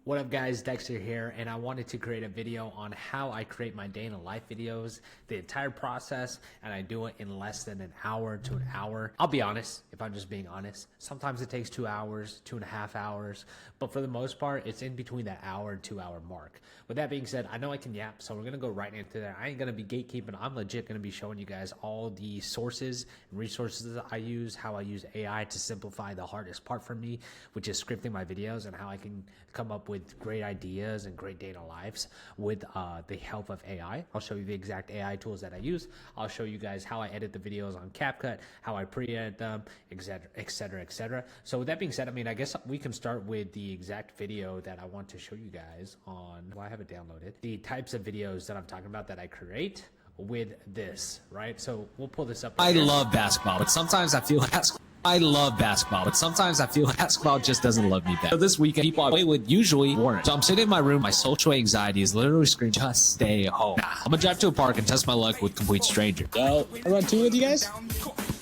What up guys, Dexter here, and I wanted to create a video on how I create my day in the life videos, the entire process, and I do it in less than an hour to an hour. I'll be honest, if I'm just being honest, sometimes it takes 2 hours, 2.5 hours, but for the most part, it's in between that hour and 2 hour mark. With that being said, I know I can yap, so we're gonna go right into that. I ain't gonna be gatekeeping, I'm legit gonna be showing you guys all the sources and resources that I use, how I use AI to simplify the hardest part for me, which is scripting my videos, and how I can come up with great ideas and great data lives with the help of AI. I'll show you the exact AI tools that I use. I'll show you guys how I edit the videos on CapCut, how I pre-edit them, etc, etc, etc. So with that being said, I mean, I guess we can start with the exact video that I want to show you guys on. Well, I have it downloaded. The types of videos that I'm talking about that I create with this, right? So we'll pull this up. I love basketball, but sometimes I feel basketball just doesn't love me back. So this weekend, people I play with usually weren't. So I'm sitting in my room, my social anxiety is literally screaming, just stay home. Nah, I'm gonna drive to a park and test my luck with complete strangers. So, I run two with you guys?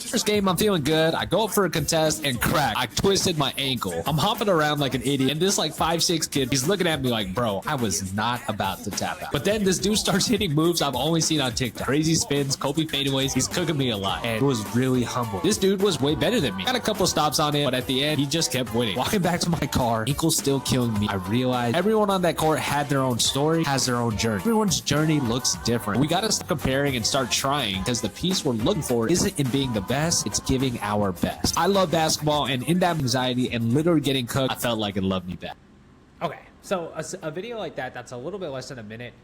First game, I'm feeling good. I go up for a contest and crack. I twisted my ankle. I'm hopping around like an idiot. And this like 5'6" kid, he's looking at me like, bro, I was not about to tap out. But then this dude starts hitting moves I've only seen on TikTok. Crazy spins, Kobe fadeaways. He's cooking me a lot. And it was really humble. This dude was way better than me. Got a couple stops on him, but at the end, he just kept winning. Walking back to my car, ankle still killing me. I realized everyone on that court had their own story, has their own journey. Everyone's journey looks different. We gotta stop comparing and start trying, because the piece we're looking for isn't in being the best, it's giving our best. I love basketball, and in that anxiety and literally getting cooked, I felt like it loved me back. Okay, so a video like that's a little bit less than a minute.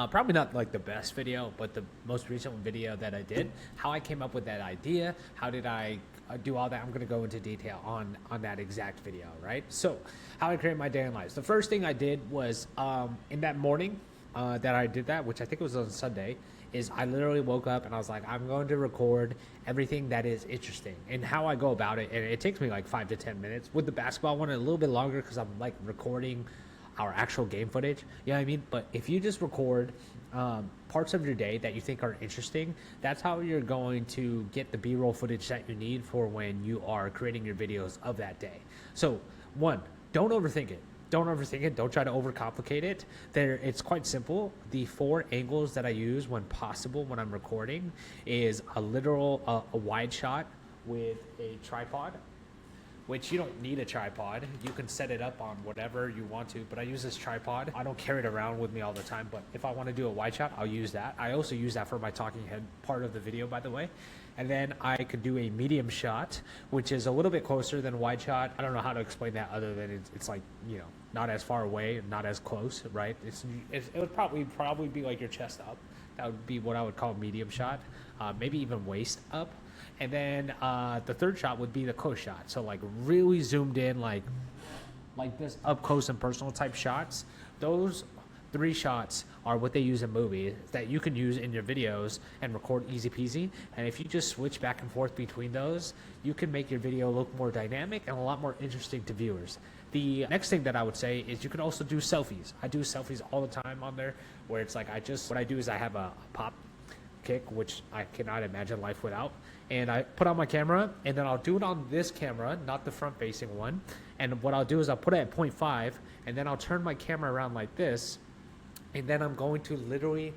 Probably not like the best video, but the most recent video that I did, how I came up with that idea, how did I do all that, I'm gonna go into detail on that exact video, right? So, how I create my day in life. The first thing I did was, in that morning that I did that, which I think was on Sunday, is I literally woke up and I was like, I'm going to record everything that is interesting. And how I go about it, and it takes me like 5 to 10 minutes. With the basketball one, a little bit longer because I'm like recording our actual game footage, you know what I mean? But if you just record parts of your day that you think are interesting, that's how you're going to get the B-roll footage that you need for when you are creating your videos of that day. So one, don't overthink it. Don't overthink it. Don't try to overcomplicate it. It's quite simple. The 4 angles that I use when possible when I'm recording is a literal a wide shot with a tripod, which you don't need a tripod. You can set it up on whatever you want to, but I use this tripod. I don't carry it around with me all the time, but if I want to do a wide shot, I'll use that. I also use that for my talking head part of the video, by the way. And then I could do a medium shot, which is a little bit closer than wide shot. I don't know how to explain that other than it's like, you know, not as far away, not as close, right? It would probably be like your chest up. That would be what I would call medium shot, maybe even waist up. And then the third shot would be the close shot. So like really zoomed in, like this up close and personal type shots. Those 3 shots are what they use in movies that you can use in your videos and record easy peasy. And if you just switch back and forth between those, you can make your video look more dynamic and a lot more interesting to viewers. The next thing that I would say is you can also do selfies. I do selfies all the time on there, where it's like what I do is I have a pop kick, which I cannot imagine life without, and I put on my camera, and then I'll do it on this camera, not the front facing one. And what I'll do is I'll put it at 0.5, and then I'll turn my camera around like this, and then I'm literally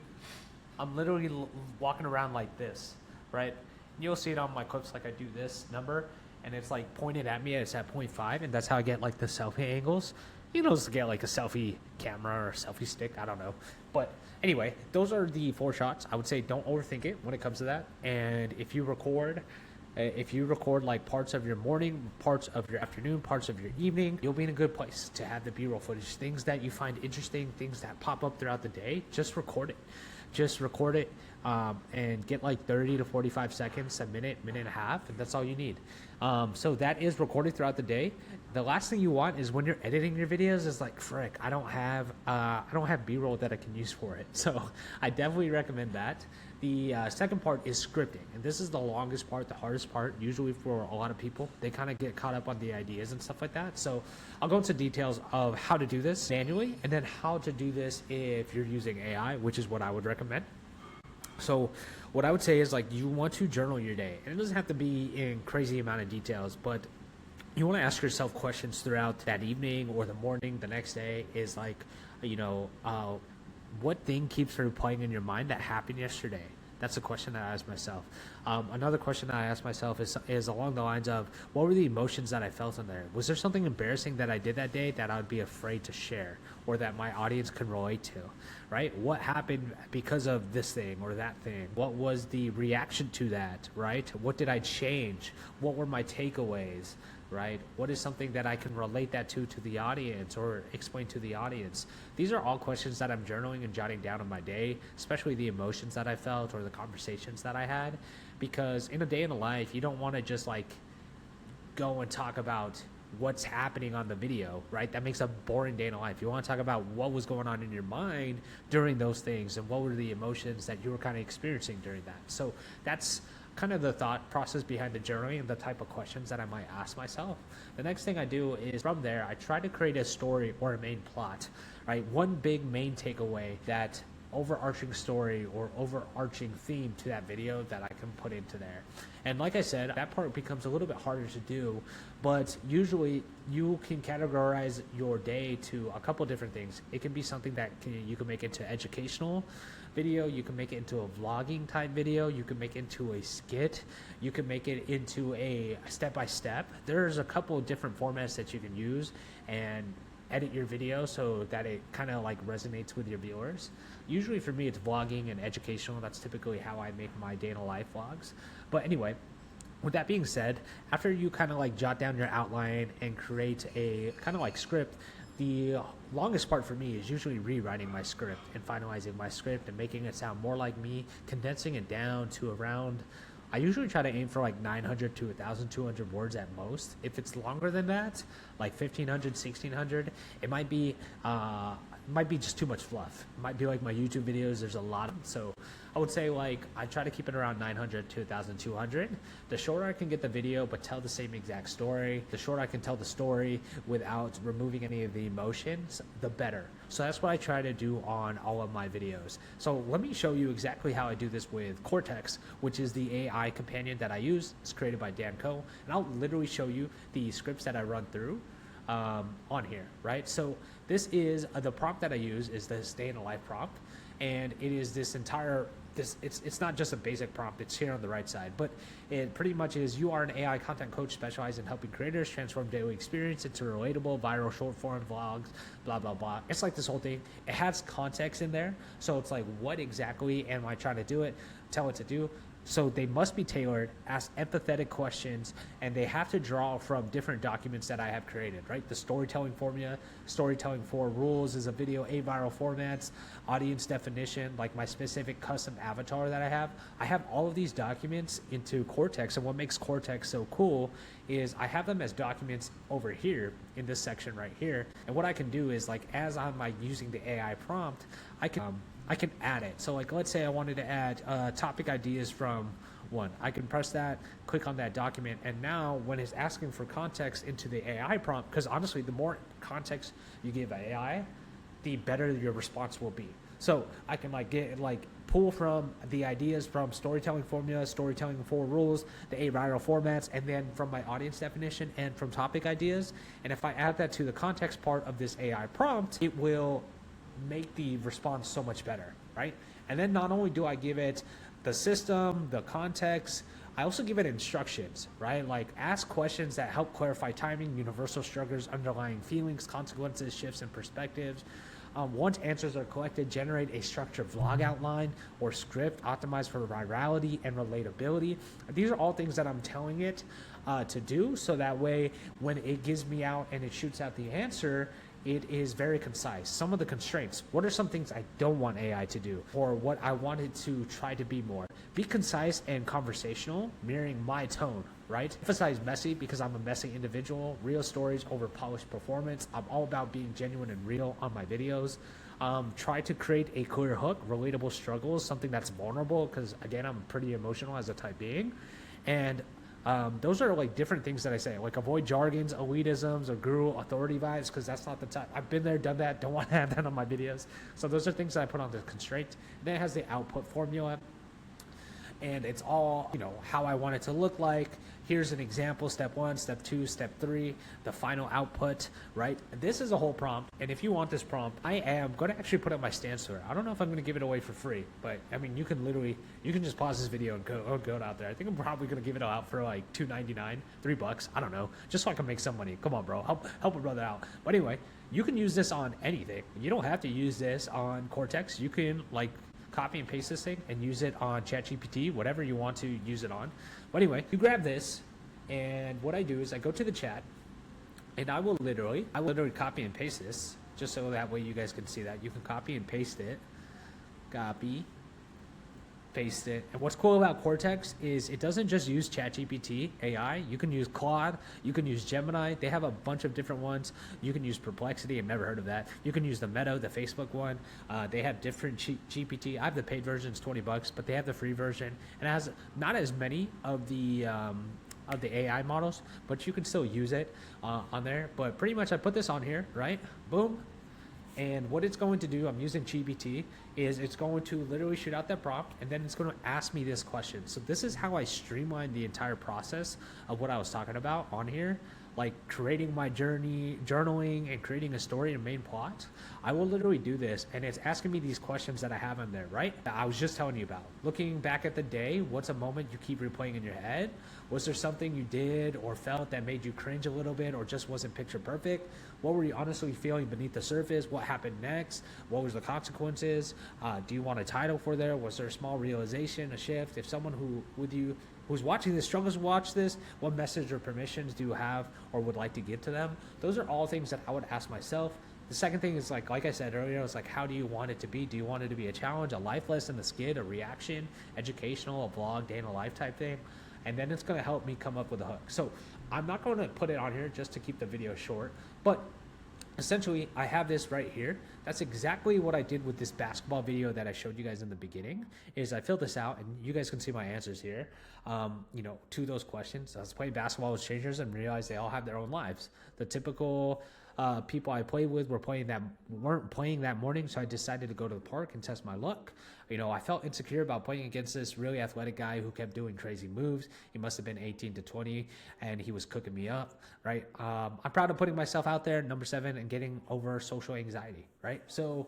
walking around like this, right? You'll see it on my clips, like I do this number, and it's like pointed at me, and it's at 0.5, and that's how I get like the selfie angles. You know, to get like a selfie camera or a selfie stick, I don't know. But anyway, those are the 4 shots. I would say don't overthink it when it comes to that. And if you record like parts of your morning, parts of your afternoon, parts of your evening, you'll be in a good place to have the B-roll footage. Things that you find interesting, things that pop up throughout the day, just record it. Just record it and get like 30 to 45 seconds, a minute, minute and a half, and that's all you need. So that is recorded throughout the day. The last thing you want is when you're editing your videos is like, frick, I don't have B-roll that I can use for it. So I definitely recommend that. The second part is scripting, and this is the longest part, the hardest part, usually for a lot of people. They kind of get caught up on the ideas and stuff like that. So I'll go into details of how to do this manually, and then how to do this if you're using AI, which is what I would recommend. So what I would say is, like, you want to journal your day, and it doesn't have to be in crazy amount of details, but you want to ask yourself questions throughout that evening or the morning, the next day is like, you know, what thing keeps replaying in your mind that happened yesterday? That's a question that I ask myself. Another question that I ask myself is along the lines of, what were the emotions that I felt in there? Was there something embarrassing that I did that day that I would be afraid to share or that my audience can relate to, right? What happened because of this thing or that thing? What was the reaction to that, right? What did I change? What were my takeaways? Right? What is something that I can relate that to the audience or explain to the audience? These are all questions that I'm journaling and jotting down in my day, especially the emotions that I felt or the conversations that I had, because in a day in a life, you don't want to just like go and talk about what's happening on the video, right? That makes a boring day in a life. You want to talk about what was going on in your mind during those things and what were the emotions that you were kind of experiencing during that. So that's kind of the thought process behind the journaling and the type of questions that I might ask myself. The next thing I do is from there, I try to create a story or a main plot, right? One big main takeaway, that overarching story or overarching theme to that video that I can put into there. And like I said, that part becomes a little bit harder to do, but usually you can categorize your day to a couple different things. It can be something that you can make into educational video, you can make it into a vlogging type video, you can make it into a skit, you can make it into a step-by-step. There's a couple of different formats that you can use and edit your video so that it kind of like resonates with your viewers. Usually for me, it's vlogging and educational. That's typically how I make my day in a life vlogs. But anyway, with that being said, after you kind of like jot down your outline and create a kind of like script, the longest part for me is usually rewriting my script and finalizing my script and making it sound more like me, condensing it down to around, I usually try to aim for like 900 to 1,200 words at most. If it's longer than that, like 1,500, 1,600, it might be just too much fluff. It might be like my YouTube videos, there's a lot of them. So I would say like I try to keep it around 900 to 1,200. The shorter I can get the video but tell the same exact story, the shorter I can tell the story without removing any of the emotions, the better. So that's what I try to do on all of my videos. So let me show you exactly how I do this with Cortex, which is the AI companion that I use. It's created by Dan Coe, and I'll literally show you the scripts that I run through on here, right? So this is the prompt that I use is the stay in a life prompt, and it is this entire it's not just a basic prompt, it's here on the right side, but it pretty much is, you are an AI content coach specialized in helping creators transform daily experience into relatable viral short form vlogs, blah blah blah. It's like this whole thing. It has context in there, so it's like, what exactly am I trying to tell it to do? So they must be tailored, ask empathetic questions, and they have to draw from different documents that I have created, right? The storytelling formula, storytelling 4 rules is a video, 8 viral formats, audience definition, like my specific custom avatar that I have all of these documents into Cortex. And what makes Cortex so cool is I have them as documents over here in this section right here. And what I can do is, like, as I'm like using the AI prompt, I can add it. So like, let's say I wanted to add topic ideas from one. I can press that, click on that document, and now when it's asking for context into the AI prompt, because honestly, the more context you give AI, the better your response will be. So I can pull from the ideas from storytelling formula, storytelling 4 rules, the 8 viral formats, and then from my audience definition and from topic ideas. And if I add that to the context part of this AI prompt, it will make the response so much better, right? And then not only do I give it the system, the context, I also give it instructions, right? Like, ask questions that help clarify timing, universal struggles, underlying feelings, consequences, shifts in perspectives. Once answers are collected, generate a structured vlog outline or script optimized for virality and relatability. These are all things that I'm telling it to do, so that way when it gives me out and it shoots out the answer, it is very concise. Some of the constraints, what are some things I don't want AI to do, or what I wanted to try to be more? Be concise and conversational, mirroring my tone, right? Emphasize messy, because I'm a messy individual. Real stories over polished performance. I'm all about being genuine and real on my videos. Try to create a clear hook, relatable struggles, something that's vulnerable, because again, I'm pretty emotional as a type being. And those are like different things that I say, like avoid jargons, elitisms, or guru authority vibes, because that's not the type. I've been there, done that, don't want to have that on my videos. So those are things that I put on the constraint. Then it has the output formula. and it's all, you know, how I want it to look like. Here's an example, step 1, step 2, step 3, the final output, right? This is a whole prompt, and if you want this prompt, I am going to actually put up my stance to it. I don't know if I'm going to give it away for free, but I mean, you can just pause this video and go out there. I think I'm probably going to give it out for like $2.99, $3, I don't know, just so I can make some money. Come on, bro, help a brother out. But anyway, you can use this on anything. You don't have to use this on Cortex. You can like copy and paste this thing and use it on ChatGPT, whatever you want to use it on. But anyway, you grab this, and what I do is I go to the chat, and I will literally copy and paste this, just so that way you guys can see that. You can copy and paste it. Copy, paste it. And what's cool about Cortex is it doesn't just use ChatGPT AI. You can use Claude, you can use Gemini. They have a bunch of different ones. You can use Perplexity. I've never heard of that. You can use the Meta, the Facebook one. They have different GPT. I have the paid version, it's $20, but they have the free version, and it has not as many of the AI models, but you can still use it on there. But pretty much I put this on here, right? Boom. And what it's going to do, I'm using GPT, is it's going to literally shoot out that prompt, and then it's going to ask me this question. So this is how I streamline the entire process of what I was talking about on here, like creating my journey, journaling, and creating a story and main plot. I will literally do this, and it's asking me these questions that I have in there, right? That I was just telling you about. Looking back at the day, what's a moment you keep replaying in your head? Was there something you did or felt that made you cringe a little bit or just wasn't picture perfect? What were you honestly feeling beneath the surface? What happened next? What was the consequences? Do you want a title for there? Was there a small realization, a shift? If someone who's watching this struggles to watch this, what message or permissions do you have or would like to give to them? Those are all things that I would ask myself. The second thing is like I said earlier, it's like, how do you want it to be? Do you want it to be a challenge, a life lesson, a skit, a reaction, educational, a vlog, day in a life type thing? And then it's going to help me come up with a hook. So I'm not going to put it on here just to keep the video short, but essentially I have this right here. That's exactly what I did with this basketball video that I showed you guys in the beginning. Is I filled this out, and you guys can see my answers here, you know, to those questions. I was playing basketball with strangers and realized they all have their own lives. The typical people I played with weren't playing that morning, so I decided to go to the park and test my luck. You know, I felt insecure about playing against this really athletic guy who kept doing crazy moves. He must have been 18 to 20, and he was cooking me up, right? I'm proud of putting myself out there, number 7, and getting over social anxiety, right? So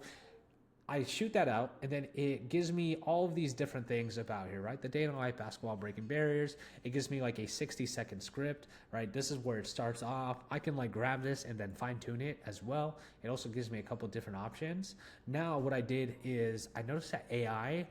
I shoot that out, and then it gives me all of these different things about here, right? The day in life, basketball, breaking barriers. It gives me like a 60-second script, right? This is where it starts off. I can like grab this and then fine tune it as well. It also gives me a couple different options. Now what I did is I noticed that AI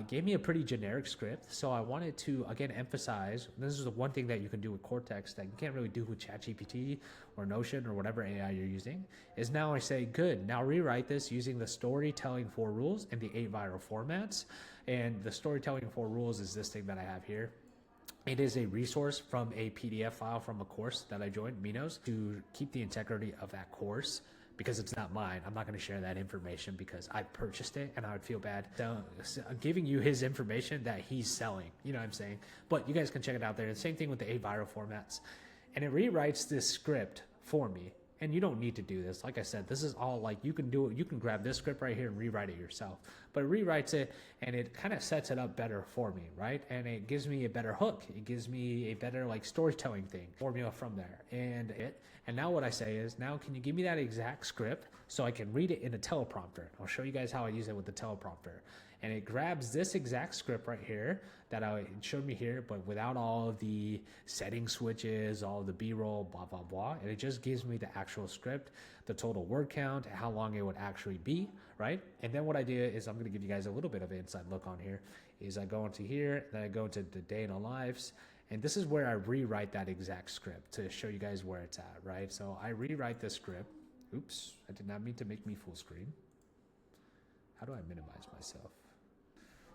gave me a pretty generic script. So I wanted to, again, emphasize, this is the one thing that you can do with Cortex that you can't really do with ChatGPT or Notion or whatever AI you're using, is now I say, good, now rewrite this using the storytelling 4 rules and the 8 viral formats. And the storytelling 4 rules is this thing that I have here. It is a resource from a PDF file from a course that I joined, Minos, to keep the integrity of that course, because it's not mine. I'm not going to share that information because I purchased it, and I would feel bad giving you his information that he's selling. You know what I'm saying? But you guys can check it out there. And same thing with the 8 viral formats. And it rewrites this script for me. And you don't need to do this. Like I said, this is all like, you can do it. You can grab this script right here and rewrite it yourself. But it rewrites it, and it kind of sets it up better for me, right? And it gives me a better hook. It gives me a better like storytelling thing, formula from there. And now what I say is, now can you give me that exact script so I can read it in a teleprompter? I'll show you guys how I use it with the teleprompter. And it grabs this exact script right here that it showed me here, but without all of the setting switches, all of the B-roll, blah, blah, blah. And it just gives me the actual script, the total word count, how long it would actually be, right? And then what I do is, I'm going to give you guys a little bit of an inside look on here, is I go into here, then I go into the day in the lives. And this is where I rewrite that exact script to show you guys where it's at, right? So I rewrite the script. Oops, I did not mean to make me full screen. How do I minimize myself?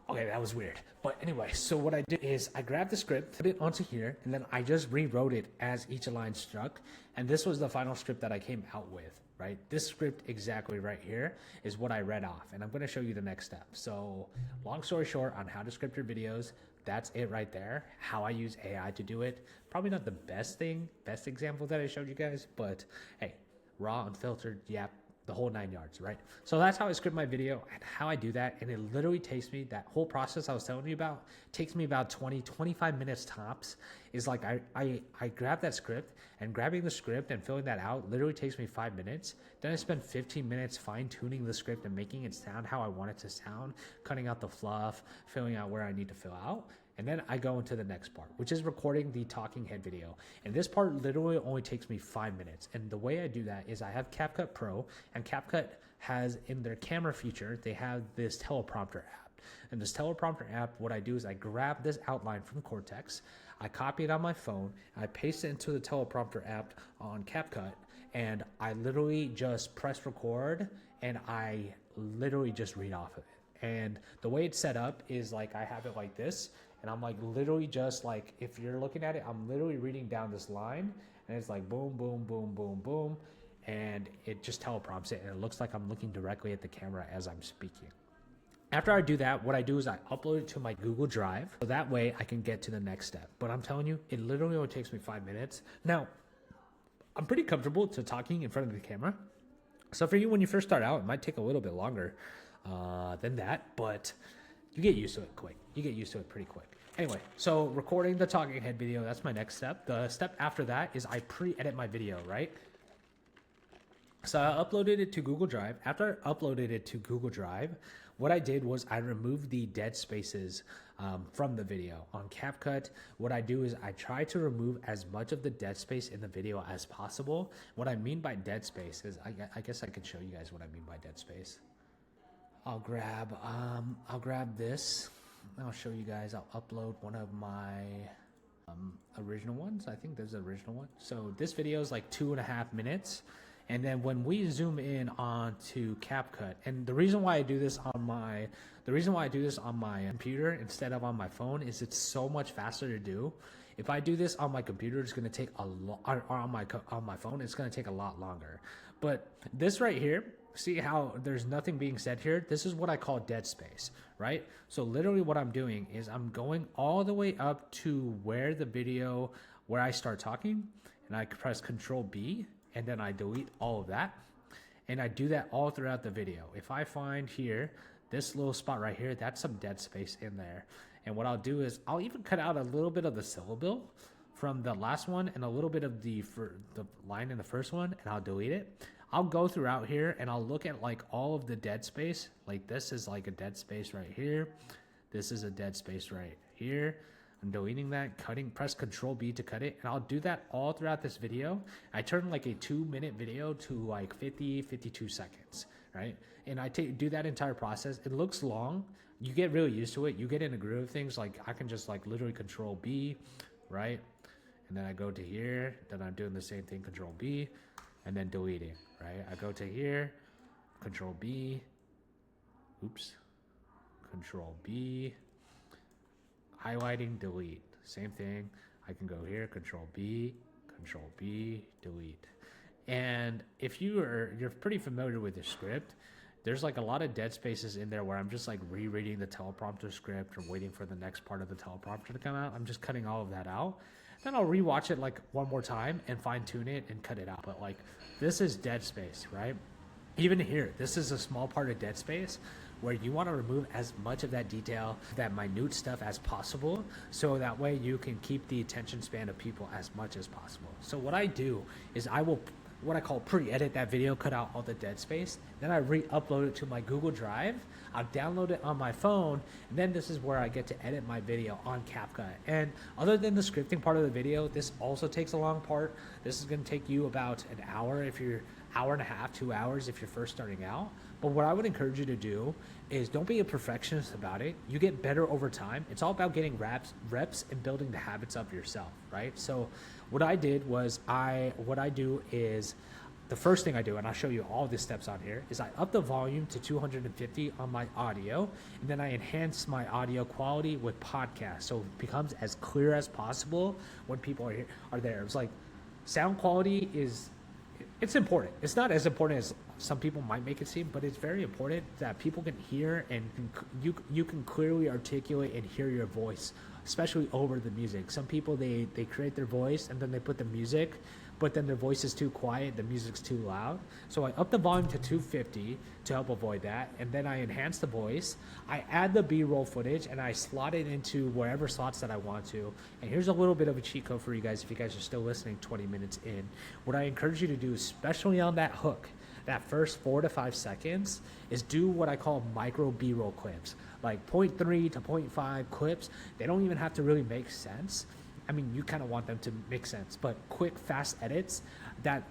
Okay, that was weird. But anyway, so what I did is I grabbed the script, put it onto here, and then I just rewrote it as each line struck. And this was the final script that I came out with, right? This script exactly right here is what I read off. And I'm going to show you the next step. So long story short on how to script your videos, that's it right there. How I use AI to do it. Probably not the best example that I showed you guys, but hey, raw, unfiltered, yep. the whole 9 yards, right? So that's how I script my video and how I do that. And it literally takes me, that whole process I was telling you about, takes me about 25 minutes tops. Is like I grab that script, and grabbing the script and filling that out literally takes me 5 minutes. Then I spend 15 minutes fine tuning the script and making it sound how I want it to sound, cutting out the fluff, filling out where I need to fill out. And then I go into the next part, which is recording the talking head video. And this part literally only takes me 5 minutes. And the way I do that is I have CapCut Pro, and CapCut has in their camera feature, they have this teleprompter app. And this teleprompter app, what I do is I grab this outline from Cortex, I copy it on my phone, I paste it into the teleprompter app on CapCut, and I literally just press record, and I literally just read off of it. And the way it's set up is like I have it like this, and I'm like literally just like, if you're looking at it, I'm literally reading down this line, and it's like boom, boom, boom, boom, boom, and it just teleprompts it, and it looks like I'm looking directly at the camera as I'm speaking. After I do that, what I do is I upload it to my Google Drive, so that way I can get to the next step. But I'm telling you, it literally only takes me 5 minutes. Now, I'm pretty comfortable to talking in front of the camera. So for you, when you first start out, it might take a little bit longer than that, but you get used to it quick. You get used to it pretty quick. Anyway, so recording the talking head video, that's my next step. The step after that is I pre-edit my video, right? So I uploaded it to Google Drive. After I uploaded it to Google Drive, what I did was I removed the dead spaces from the video. On CapCut, what I do is I try to remove as much of the dead space in the video as possible. What I mean by dead space is, I guess I could show you guys what I mean by dead space. I'll grab this. I'll show you guys. I'll upload one of my original ones. I think there's an original one. So this video is like 2.5 minutes. And then when we zoom in onto CapCut, and the reason why I do this on my computer instead of on my phone is it's so much faster to do. If I do this on my computer, it's going to take a lot, or on my phone, it's going to take a lot longer. But this right here, see how there's nothing being said here? This is what I call dead space, right? So literally what I'm doing is I'm going all the way up to where I start talking, and I press Control B, and then I delete all of that. And I do that all throughout the video. If I find here, this little spot right here, that's some dead space in there. And what I'll do is I'll even cut out a little bit of the syllable from the last one and a little bit of the line in the first one, and I'll delete it. I'll go throughout here and I'll look at like all of the dead space. Like this is like a dead space right here. This is a dead space right here. I'm deleting that, press Control B to cut it, and I'll do that all throughout this video. I turn like a 2-minute video to like 52 seconds, right? And I do that entire process. It looks long. You get really used to it. You get in a groove of things. Like I can just like literally Control B, right? And then I go to here, then I'm doing the same thing, Control B, and then deleting, right? I go to here, Control B, oops, Control B, highlighting, delete, same thing. I can go here, Control B, delete. And if you're pretty familiar with the script, there's like a lot of dead spaces in there where I'm just like rereading the teleprompter script or waiting for the next part of the teleprompter to come out. I'm just cutting all of that out. Then I'll rewatch it like one more time and fine tune it and cut it out. But like this is dead space, right? Even here, this is a small part of dead space where you want to remove as much of that detail, that minute stuff as possible, so that way you can keep the attention span of people as much as possible. So what I do is I will, what I call pre-edit that video, cut out all the dead space, then I re-upload it to my Google Drive, I'll download it on my phone, and then this is where I get to edit my video on CapCut. And other than the scripting part of the video, this also takes a long part. This is going to take you about an hour if you're hour and a half, 2 hours if you're first starting out. But what I would encourage you to do is don't be a perfectionist about it. You get better over time. It's all about getting reps and building the habits of yourself, right? So what I did was what I do is the first thing I do, and I'll show you all the steps on here, is I up the volume to 250 on my audio, and then I enhance my audio quality with podcast so it becomes as clear as possible when people are there. It's like sound quality it's important. It's not as important as some people might make it seem, but it's very important that people can hear and you can clearly articulate and hear your voice, especially over the music. Some people, they create their voice and then they put the music but then their voice is too quiet, the music's too loud. So I up the volume to 250 to help avoid that, and then I enhance the voice. I add the B-roll footage, and I slot it into wherever slots that I want to. And here's a little bit of a cheat code for you guys if you guys are still listening 20 minutes in. What I encourage you to do, especially on that hook, that first 4 to 5 seconds, is do what I call micro B-roll clips, like 0.3 to 0.5 clips. They don't even have to really make sense. I mean, you kind of want them to make sense, but quick, fast edits,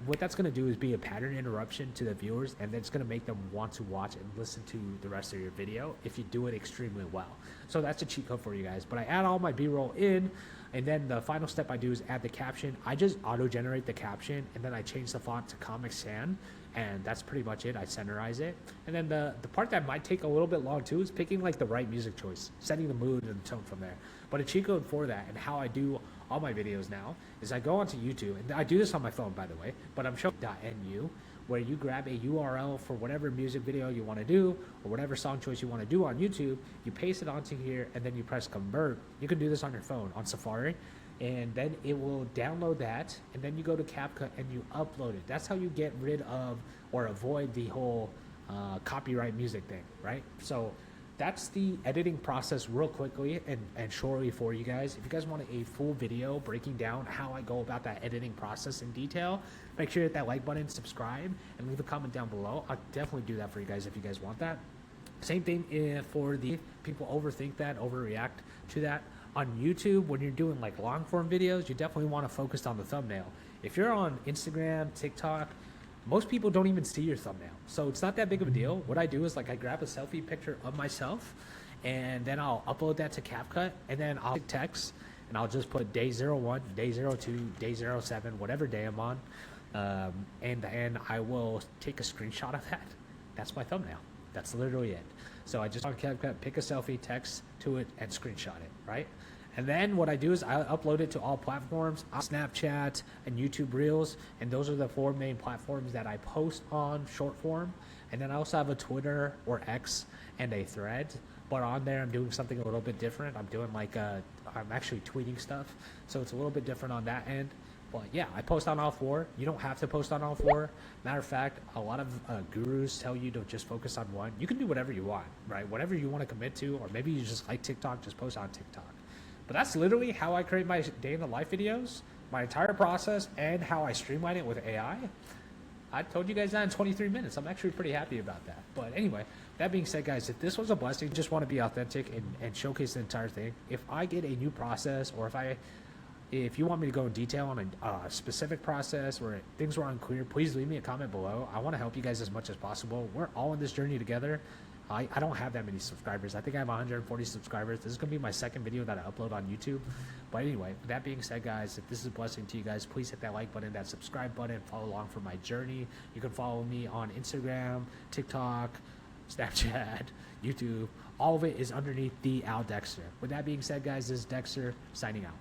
what that's going to do is be a pattern interruption to the viewers, and then it's going to make them want to watch and listen to the rest of your video if you do it extremely well. So that's a cheat code for you guys. But I add all my B-roll in, and then the final step I do is add the caption. I just auto-generate the caption, and then I change the font to Comic Sans, and that's pretty much it. I centerize it. And then the part that might take a little bit long too is picking like the right music choice, setting the mood and the tone from there. But a cheat code for that, and how I do all my videos now, is I go onto YouTube, and I do this on my phone, by the way, but I'm showing .nu, where you grab a URL for whatever music video you want to do, or whatever song choice you want to do on YouTube, you paste it onto here, and then you press convert. You can do this on your phone, on Safari, and then it will download that, and then you go to CapCut and you upload it. That's how you get rid of or avoid the whole copyright music thing, right? So that's the editing process real quickly and shortly for you guys. If you guys want a full video breaking down how I go about that editing process in detail, make sure you hit that like button, subscribe, and leave a comment down below. I'll definitely do that for you guys if you guys want that. Same thing for the people overthink that, overreact to that. On YouTube, when you're doing like long form videos, you definitely want to focus on the thumbnail. If you're on Instagram, TikTok, most people don't even see your thumbnail. So it's not that big of a deal. What I do is like I grab a selfie picture of myself, and then I'll upload that to CapCut, and then I'll text, and I'll just put day 01, day 02, day 07, whatever day I'm on. And I will take a screenshot of that. That's my thumbnail. That's literally it. So I just on CapCut, pick a selfie, text to it, and screenshot it, right? And then what I do is I upload it to all platforms, Snapchat and YouTube Reels, and those are the 4 main platforms that I post on short form. And then I also have a Twitter or X and a Thread, but on there I'm doing something a little bit different. I'm doing like I'm actually tweeting stuff, so it's a little bit different on that end. But yeah, I post on all 4. You don't have to post on all 4. Matter of fact, a lot of gurus tell you to just focus on one. You can do whatever you want, right? Whatever you want to commit to, or maybe you just like TikTok, just post on TikTok. But that's literally how I create my day in the life videos, my entire process, and how I streamline it with AI. I told you guys that in 23 minutes. I'm actually pretty happy about that. But anyway, that being said, guys, if this was a blessing, just want to be authentic and showcase the entire thing. If I get a new process, or if you want me to go in detail on a specific process where things were unclear, please leave me a comment below. I want to help you guys as much as possible. We're all in this journey together. I don't have that many subscribers. I think I have 140 subscribers. This is going to be my second video that I upload on YouTube. But anyway, with that being said, guys, if this is a blessing to you guys, please hit that like button, that subscribe button, follow along for my journey. You can follow me on Instagram, TikTok, Snapchat, YouTube. All of it is underneath the Dexter. With that being said, guys, this is Dexter signing out.